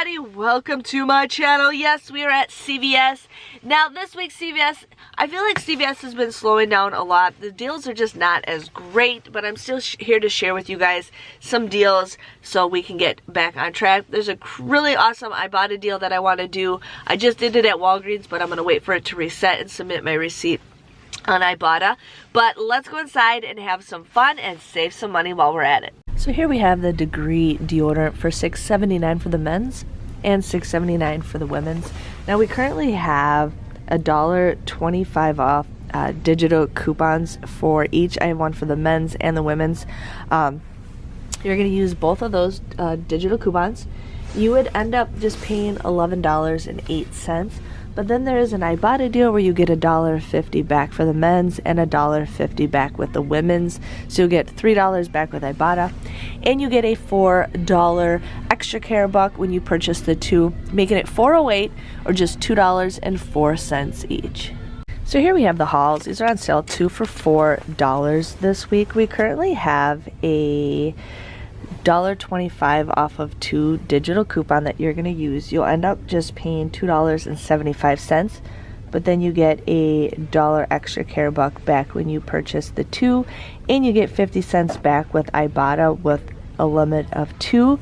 everybody, welcome to my channel. Yes, we are at CVS. Now this week CVS, I feel like CVS has been slowing down a lot. The deals are just not as great, but I'm still here to share with you guys some deals so we can get back on track. There's a really awesome Ibotta deal that I want to do. I just did it at Walgreens, but I'm going to wait for it to reset and submit my receipt on Ibotta. But let's go inside and have some fun and save some money while we're at it. So here we have the Degree deodorant for $6.79 for the men's and $6.79 for the women's. Now we currently have $1.25 off digital coupons for each. I have one for the men's and the women's. You're going to use both of those digital coupons. You would end up just paying $11.08. But then there is an Ibotta deal where you get $1.50 back for the men's and $1.50 back with the women's. So you'll get $3 back with Ibotta. And you get a $4 extra care buck when you purchase the two, making it $4.08 or just $2.04 each. So here we have the hauls. These are on sale, 2 for $4 this week. We currently have a $1.25 off of 2 digital coupon that you're going to use. You'll end up just paying $2.75, but then you get a $1 extra care buck back when you purchase the 2, and you get 50 cents back with Ibotta with a limit of 2.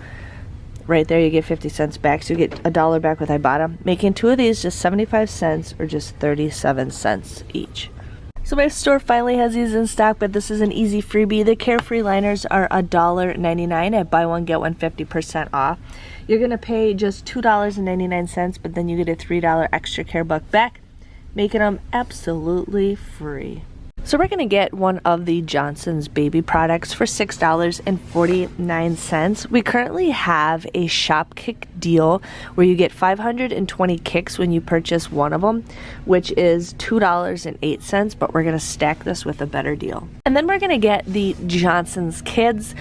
Right there you get 50 cents back, so you get $1 back with Ibotta, making 2 of these just 75 cents or just 37 cents each. So my store finally has these in stock, but this is an easy freebie. The Carefree liners are $1.99 at buy one get one 50% off. You're going to pay just $2.99, but then you get a $3 extra care buck back, making them absolutely free. So we're going to get one of the Johnson's baby products for $6.49. We currently have a shop kick deal where you get 520 kicks when you purchase one of them, which is $2.08, but we're going to stack this with a better deal. And then we're going to get the Johnson's Kids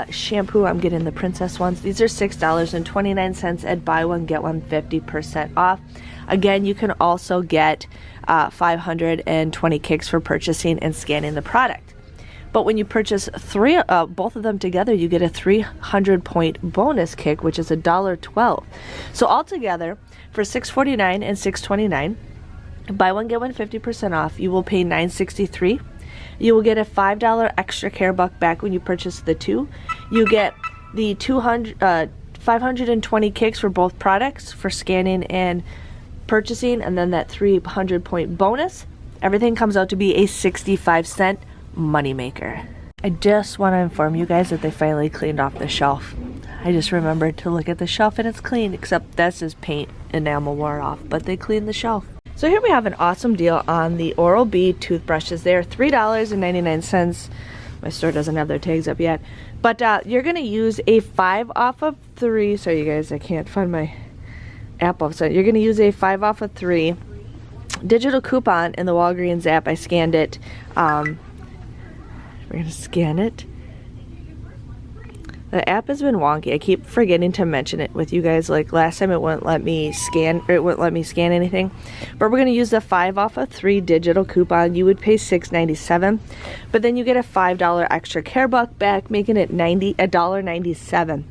shampoo. I'm getting the princess ones. These are $6.29 at buy one get one 50% off. Again, you can also get 520 kicks for purchasing and scanning the product. But when you purchase both of them together, you get a 300-point bonus kick, which is $1.12. So altogether, for $6.49 and $6.29, buy one get one 50% off. You will pay $9.63. You will get a $5 extra care buck back when you purchase the 2. You get the 520 kicks for both products for scanning and purchasing, and then that 300-point bonus. Everything comes out to be a 65-cent moneymaker. I just want to inform you guys that they finally cleaned off the shelf. I just remembered to look at the shelf and it's clean, except that's just paint enamel wore off, but they cleaned the shelf. So here we have an awesome deal on the Oral-B toothbrushes. They are $3.99. My store doesn't have their tags up yet, but you're going to use a 5 off of 3. Sorry you guys, I can't find my app off. So you're going to use a 5 off of 3 digital coupon in the Walgreens app. I scanned it. We're going to scan it. The app has been wonky. I keep forgetting to mention it with you guys. Like last time it wouldn't let me scan, or it wouldn't let me scan anything. But we're going to use the 5 off of 3 digital coupon. You would pay $6.97, but then you get a $5 extra care buck back, making it $1.97.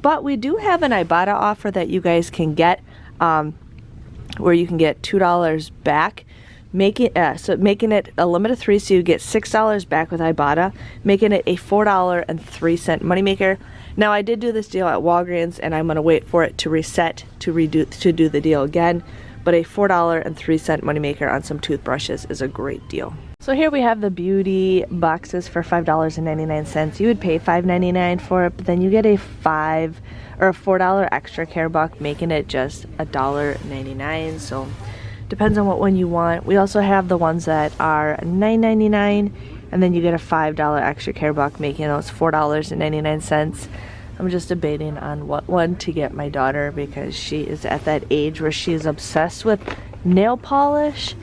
But we do have an Ibotta offer that you guys can get, where you can get $2 back, making it a limit of 3, so you get $6 back with Ibotta, making it a $4.03 moneymaker. Now I did do this deal at Walgreens, and I'm going to wait for it to reset to do the deal again. But a $4.03 moneymaker on some toothbrushes is a great deal. So here we have the beauty boxes for $5.99. You would pay $5.99 for it, but then you get a $4 extra care buck, making it just $1.99. So depends on what one you want. We also have the ones that are $9.99, and then you get a $5 extra care buck, making those $4.99. I'm just debating on what one to get my daughter, because she is at that age where she is obsessed with nail polish,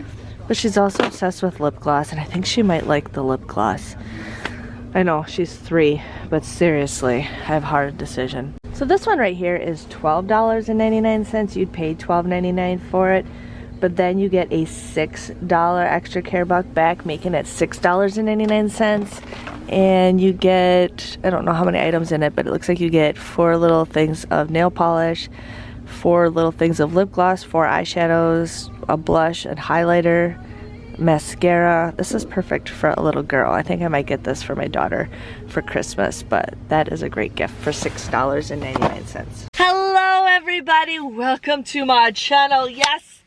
but she's also obsessed with lip gloss, and I think she might like the lip gloss. I know, she's 3, but seriously, I have a hard decision. So this one right here is $12.99. You'd pay $12.99 for it, but then you get a $6 extra care buck back, making it $6.99. And you get, I don't know how many items in it, but it looks like you get 4 little things of nail polish, 4 little things of lip gloss, 4 eyeshadows, a blush, and highlighter, mascara. This is perfect for a little girl. I think I might get this for my daughter for Christmas, but that is a great gift for $6.99. Hello everybody, welcome to my channel. Yes,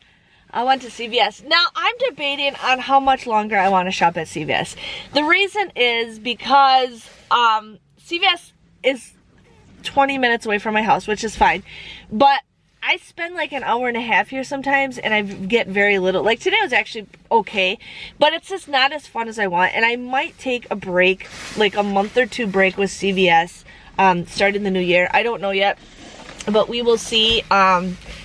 I went to CVS. Now I'm debating on how much longer I want to shop at CVS. The reason is because CVS is 20 minutes away from my house, which is fine, but I spend like an hour and a half here sometimes, and I get very little. Like today was actually okay, but it's just not as fun as I want, and I might take a break, like a month or 2 break with CVS starting the new year. I don't know yet, but we will see.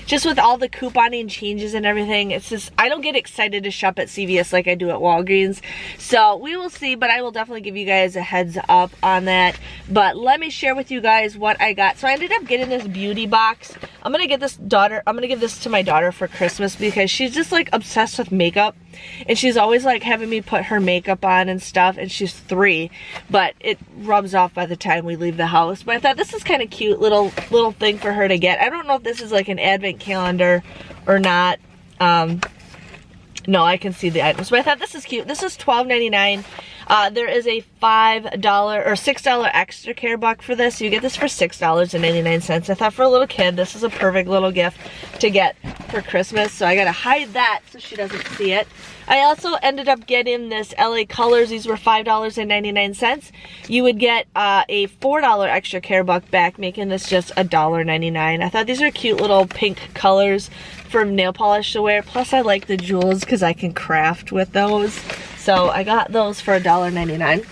Just with all the couponing changes and everything, it's just, I don't get excited to shop at CVS like I do at Walgreens. So we will see, but I will definitely give you guys a heads up on that. But let me share with you guys what I got. So I ended up getting this beauty box. I'm gonna give this to my daughter for Christmas because she's just like obsessed with makeup. And she's always like having me put her makeup on and stuff, and she's 3, but it rubs off by the time we leave the house. But I thought this is kind of cute little thing for her to get. I don't know if this is like an advent calendar or not. No, I can see the items, but I thought this is cute. This is $12.99. There is a $5 or $6 extra care buck for this. So you get this for $6.99. I thought for a little kid, this is a perfect little gift to get for Christmas. So I gotta hide that so she doesn't see it. I also ended up getting this LA Colors. These were $5.99. You would get a $4 extra care buck back, making this just $1.99. I thought these are cute little pink colors for nail polish to wear. Plus I like the jewels because I can craft with those. So I got those for $1.99.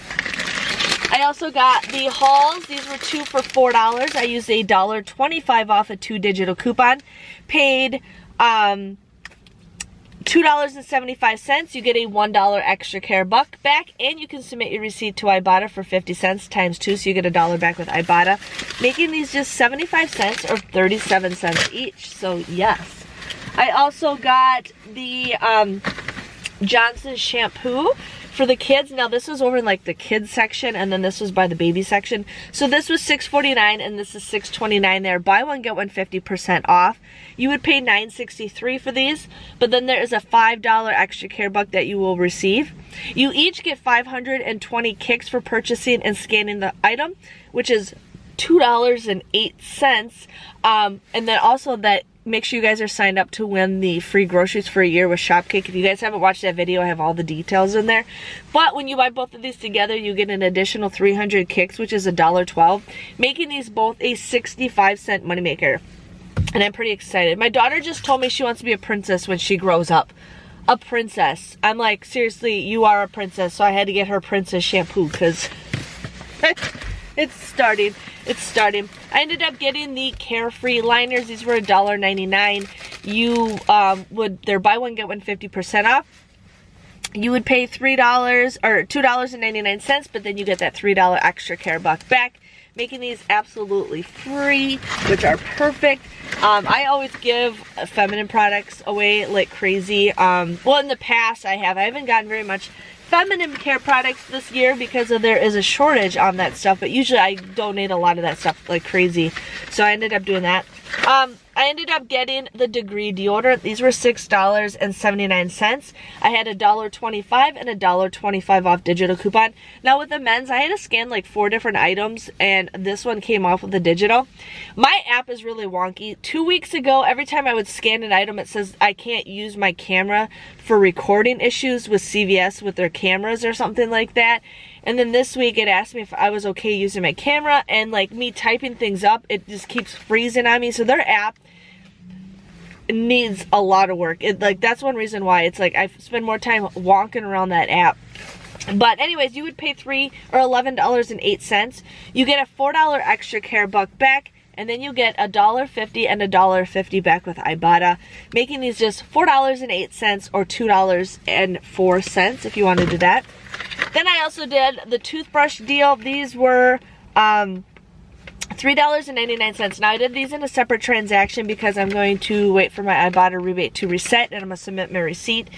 I also got the hauls. These were 2 for $4. I used a $1.25 off a 2 digital coupon. Paid $2.75. You get a $1 extra care buck back, and you can submit your receipt to Ibotta for 50 cents times 2, so you get $1 back with Ibotta, making these just 75 cents or 37 cents each. So yes. I also got the Johnson shampoo for the kids. Now this was over in like the kids section, and then this was by the baby section. So this was $6.49 and this is $6.29 there. Buy one get one 50% off. You would pay $9.63 for these, but then there is a $5 extra care buck that you will receive. You each get 520 kicks for purchasing and scanning the item, which is $2.08. And then also that, make sure you guys are signed up to win the free groceries for a year with Shopkick. If you guys haven't watched that video, I have all the details in there. But when you buy both of these together, you get an additional 300 kicks, which is $1.12, making these both a 65-cent moneymaker. And I'm pretty excited. My daughter just told me she wants to be a princess when she grows up. A princess. I'm like, seriously, you are a princess. So I had to get her princess shampoo because it's starting. It's starting. I ended up getting the Carefree liners. These were $1.99. You they're buy one get one 50% off. You would pay $3 or $2.99, but then you get that $3 extra care buck back, making these absolutely free, which are perfect. I always give feminine products away like crazy. Well, in the past I haven't gotten very much feminine care products this year because there is a shortage on that stuff, but usually I donate a lot of that stuff like crazy. So I ended up doing that. I ended up getting the Degree deodorant. These were $6.79. I had a $1.25 and a $1.25 off digital coupon. Now with the men's, I had to scan like 4 different items, and this one came off with the digital. My app is really wonky. 2 weeks ago, every time I would scan an item, it says I can't use my camera for recording issues with CVS with their cameras or something like that. And then this week it asked me if I was okay using my camera, and like me typing things up, it just keeps freezing on me. So their app needs a lot of work. That's one reason why it's like I spend more time walking around that app. But anyways, you would pay $11.08. You get a $4 extra care buck back, and then you get $1.50 and $1.50 back with Ibotta, making these just $4.08 or $2.04 if you want to do that. Then I also did the toothbrush deal. These were $3.99. Now I did these in a separate transaction because I'm going to wait for my Ibotta rebate to reset, and I'm going to submit my receipt.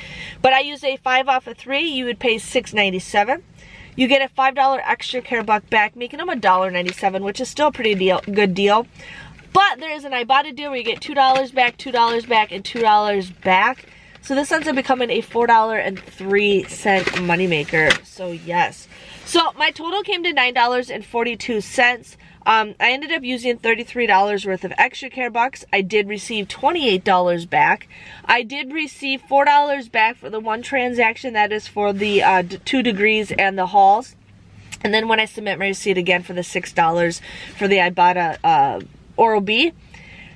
But I used a 5 off of 3. You would pay $6.97. You get a $5 extra care buck back, making them $1.97, which is still a pretty good deal. But there is an Ibotta deal where you get $2 back, $2 back, and $2 back. So this ends up becoming a $4.03 moneymaker. So yes. So my total came to $9.42. I ended up using $33 worth of extra care bucks. I did receive $28 back. I did receive $4 back for the one transaction, that is for the 2 degrees and the hauls. And then when I submit my receipt again for the $6 for the Ibotta Oral-B.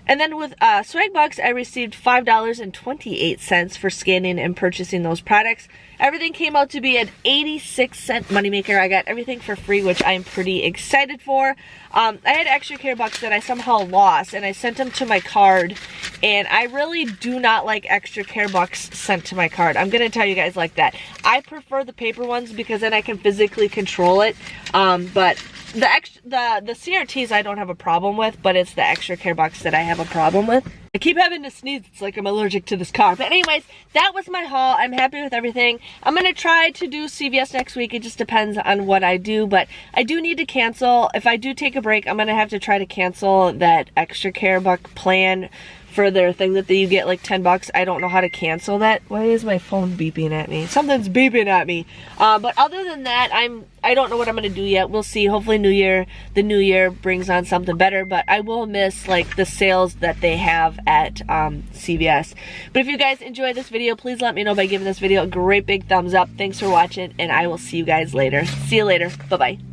And then with Swag Bucks, I received $5.28 for scanning and purchasing those products. Everything came out to be an 86-cent moneymaker. I got everything for free, which I'm pretty excited for. I had extra care bucks that I somehow lost, and I sent them to my card. And I really do not like extra care bucks sent to my card. I'm going to tell you guys like that. I prefer the paper ones because then I can physically control it. But the CRTs I don't have a problem with, but it's the extra care bucks that I have a problem with. I keep having to sneeze. It's like I'm allergic to this car. But anyways, that was my haul. I'm happy with everything. I'm going to try to do CVS next week. It just depends on what I do. But I do need to cancel. If I do take a break, I'm going to have to try to cancel that extra care buck plan for their thing that you get like 10 bucks. I don't know how to cancel that. Why is my phone beeping at me? Something's beeping at me. But other than that, I don't know what I'm going to do yet. We'll see. Hopefully the new year brings on something better, but I will miss like the sales that they have at CVS. But if you guys enjoyed this video, please let me know by giving this video a great big thumbs up. Thanks for watching, and I will see you guys later. See you later. Bye-bye.